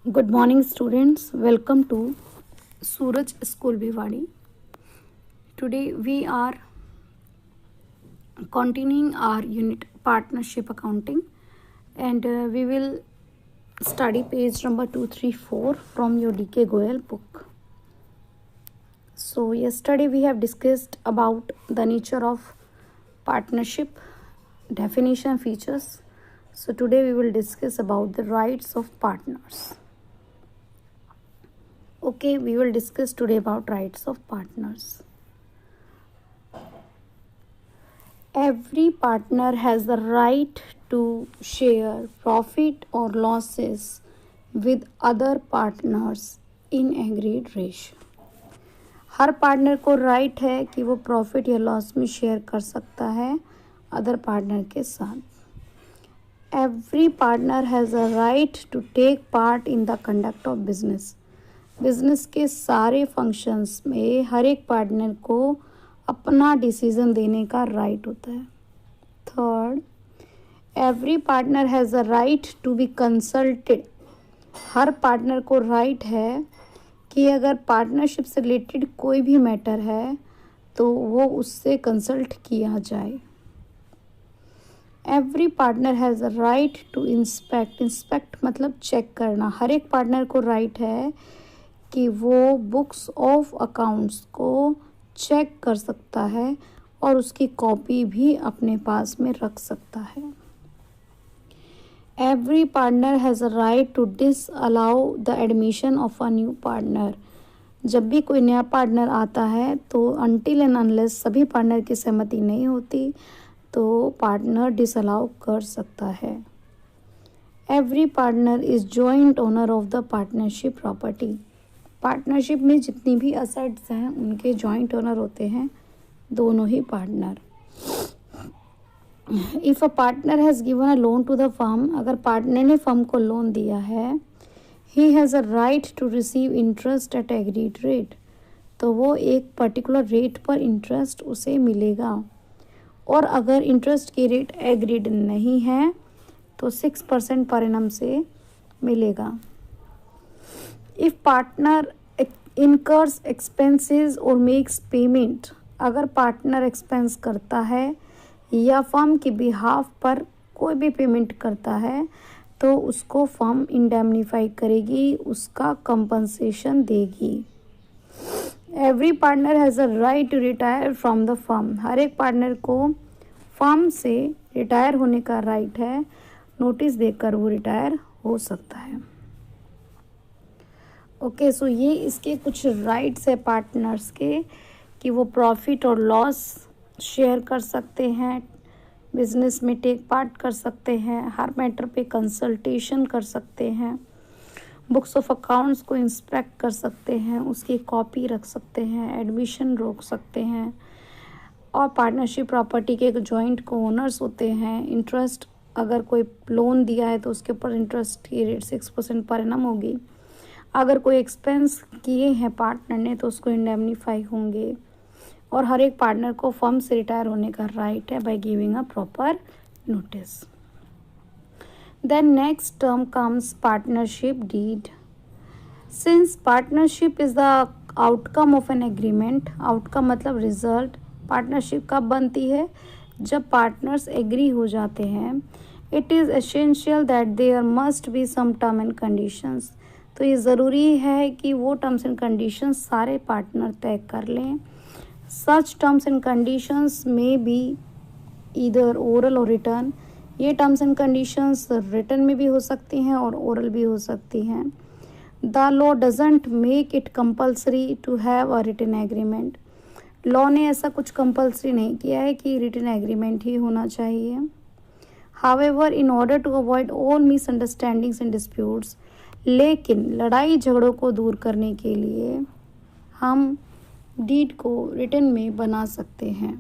Good morning, students. Welcome to Suraj School Bhiwadi. Today we are continuing our unit Partnership Accounting, and we will study page number 234 from your DK Goyal book. So yesterday we have discussed about the nature of partnership, definition, features. So today we will discuss about the rights of partners. Okay, we will discuss today about rights of partners. Every partner has the right to share profit or losses with other partners in agreed ratio. Her partner को right है कि वो profit या loss में share कर सकता है other partner के साथ. Every partner has a right to take part in the conduct of business. Business के सारे फंक्शंस में हर एक पार्टनर को अपना डिसीजन देने का राइट होता है. Third, every partner has a right to be consulted. हर पार्टनर को राइट है कि अगर पार्टनरशिप से रिलेटेड कोई भी मैटर है तो वो उससे कंसल्ट किया जाए. Every partner has a right to inspect. Inspect मतलब चेक करना. हर एक पार्टनर को राइट है कि वो बुक्स ऑफ अकाउंट्स को चेक कर सकता है और उसकी कॉपी भी अपने पास में रख सकता है. Every partner has a right to disallow the admission of a new partner. जब भी कोई नया पार्टनर आता है तो अनटिल एंड अनलेस सभी पार्टनर की सहमति नहीं होती तो पार्टनर डिसअलाउ कर सकता है. Every partner is joint owner of the partnership property. Partnership में जितनी भी असेट्स हैं उनके जॉइंट ओनर होते हैं दोनों ही partner. If a partner has given a loan to the firm. अगर पार्टनर ने फर्म को लोन दिया है, he has a right to receive interest at agreed rate. तो वो एक पर्टिकुलर रेट पर इंटरेस्ट उसे मिलेगा और अगर इंटरेस्ट की रेट एग्रीड नहीं है तो 6% पर एनम से मिलेगा. इफ़ पार्टनर इनकर्स एक्सपेंसेस और मेक्स पेमेंट. अगर पार्टनर एक्सपेंस करता है या फर्म के बिहाफ पर कोई भी पेमेंट करता है तो उसको फर्म इंडेमनीफाई करेगी, उसका कंपनसेशन देगी. Every partner has a right to retire from the firm. हर एक पार्टनर को फर्म से रिटायर होने का राइट है. नोटिस देकर वो रिटायर हो सकता है. ओके, सो ये इसके कुछ राइट्स है पार्टनर्स के कि वो प्रॉफिट और लॉस शेयर कर सकते हैं, बिजनेस में टेक पार्ट कर सकते हैं, हर मैटर पे कंसल्टेशन कर सकते हैं, बुक्स ऑफ अकाउंट्स को इंस्पेक्ट कर सकते हैं, उसकी कॉपी रख सकते हैं, एडमिशन रोक सकते हैं और पार्टनरशिप प्रॉपर्टी के जॉइंट को ओनर्स होते हैं. इंटरेस्ट अगर कोई लोन दिया है तो उसके ऊपर इंटरेस्ट की रेट 6% पर एनम होगी. अगर कोई एक्सपेंस किए हैं पार्टनर ने तो उसको इंडेमनीफाई होंगे और हर एक पार्टनर को फर्म से रिटायर होने का राइट है by giving a proper notice. Then next term comes partnership deed. Since partnership is the outcome of an agreement. Outcome मतलब रिजल्ट. पार्टनरशिप कब बनती है? जब पार्टनर्स एग्री हो जाते हैं. It is essential that there must be some term and conditions. तो ये ज़रूरी है कि वो टर्म्स एंड कंडीशंस सारे पार्टनर तय कर लें. Such terms and conditions may be either oral और रिटर्न. ये टर्म्स एंड कंडीशंस रिटर्न में भी हो सकती हैं और ओरल भी हो सकती हैं. The law doesn't make it compulsory to have a written agreement. Law ने ऐसा कुछ कंपल्सरी नहीं किया है कि रिटन एग्रीमेंट ही होना चाहिए. However, in order to avoid all misunderstandings and disputes. लेकिन लड़ाई झगड़ों को दूर करने के लिए हम डीड को रिटन में बना सकते हैं.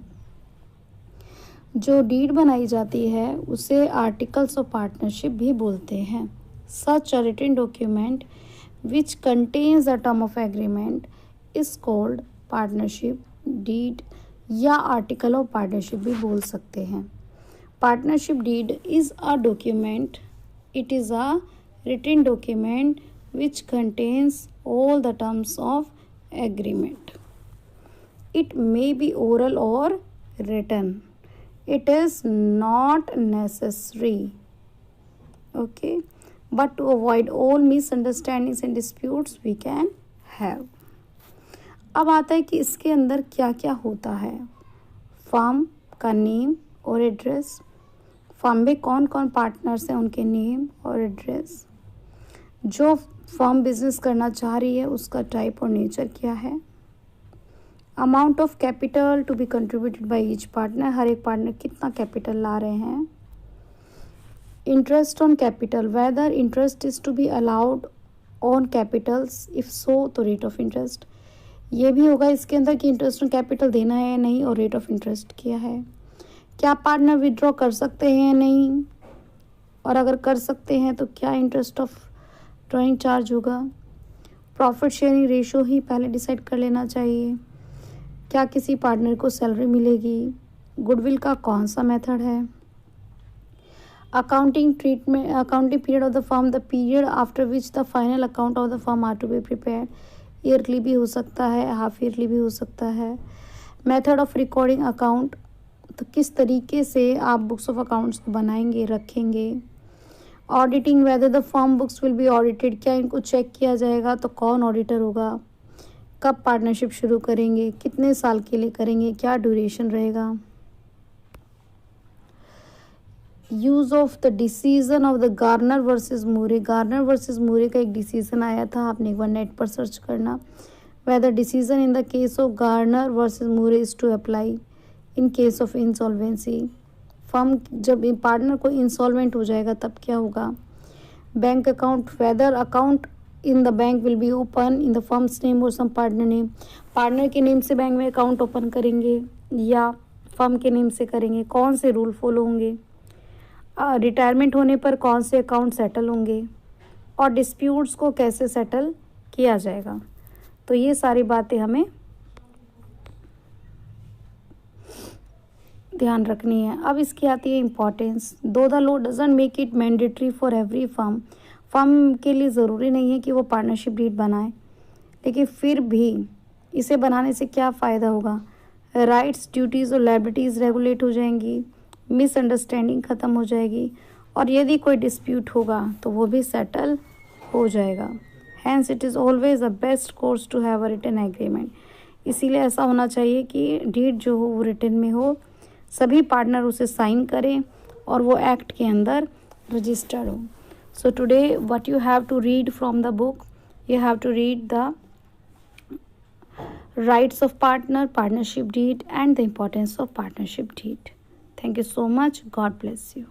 जो डीड बनाई जाती है उसे आर्टिकल्स ऑफ पार्टनरशिप भी बोलते हैं. Such a written document which contains the term of agreement is called partnership deed या आर्टिकल ऑफ पार्टनरशिप भी बोल सकते हैं. Partnership deed is a document. It is a written document which contains all the terms of agreement. It may be oral or written. It is not necessary. Okay, but to avoid all misunderstandings and disputes we can have. अब आता है कि इसके अंदर क्या क्या होता है. फर्म का नेम और एड्रेस. फर्म में कौन कौन पार्टनर्स हैं, उनके नेम और एड्रेस. जो फर्म बिजनेस करना चाह रही है उसका टाइप और नेचर क्या है. Amount of capital to be contributed by each partner. हर एक पार्टनर कितना कैपिटल ला रहे हैं. Interest on capital. Whether interest is to be allowed on capitals. If so तो रेट ऑफ इंटरेस्ट. ये भी होगा इसके अंदर कि इंटरेस्ट ऑन कैपिटल देना है या नहीं और रेट ऑफ इंटरेस्ट क्या है. क्या पार्टनर विड्रॉ कर सकते हैं या नहीं, और अगर कर सकते हैं तो क्या इंटरेस्ट ऑफ ड्रॉइंग चार्ज होगा. प्रॉफिट शेयरिंग रेशो ही पहले डिसाइड कर लेना चाहिए. क्या किसी पार्टनर को सैलरी मिलेगी. गुडविल का कौन सा मेथड है. Accounting treatment. Accounting period of the firm. The period after which the final account of the firm are to be prepared. Yearly भी हो सकता है, हाफ ईयरली भी हो सकता है. Method of recording account. तो किस तरीके से आप बुक्स ऑफ अकाउंट्स को बनाएंगे, रखेंगे. Auditing. Whether the firm books will be audited. क्या इनको चेक किया जाएगा, तो कौन ऑडिटर होगा. कब पार्टनरशिप शुरू करेंगे, कितने साल के लिए करेंगे, क्या ड्यूरेशन रहेगा. Use of the decision of the Garner versus Moore. Garner versus Moore का एक डिसीजन आया था, आपने एक बार नेट पर सर्च करना. Whether decision in the case of Garner versus Moore is to apply in case of insolvency. Firm जब पार्टनर को इंसॉल्वेंट हो जाएगा तब क्या होगा. Bank account. Whether account in the bank will be open in the firm's name और सम partner name. Partner के name से बैंक में अकाउंट ओपन करेंगे या फर्म के नेम से करेंगे. कौन से रूल फॉलो होंगे. रिटायरमेंट होने पर कौन से अकाउंट सेटल होंगे, और डिस्प्यूट्स को कैसे सेटल किया जाएगा. तो ये सारी बातें हमें ध्यान रखनी है. अब इसकी आती है इम्पॉर्टेंस. दो the law doesn't make it mandatory for every firm. Firm के लिए ज़रूरी नहीं है कि वो पार्टनरशिप डीड बनाए, लेकिन फिर भी इसे बनाने से क्या फ़ायदा होगा. राइट्स, ड्यूटीज़ और लायबिलिटीज़ रेगुलेट हो जाएंगी. मिसअंडरस्टैंडिंग ख़त्म हो जाएगी, और यदि कोई डिस्प्यूट होगा तो वो भी सेटल हो जाएगा. Hence it is always a best course to have a written agreement. इसीलिए ऐसा होना चाहिए कि डीड जो हो वो रिटन में हो, सभी पार्टनर उसे साइन करें और वो एक्ट के अंदर रजिस्टर्ड हो. So today what you have to read from the book, you have to read the rights of partner, partnership deed and the importance of partnership deed. Thank you so much. God bless you.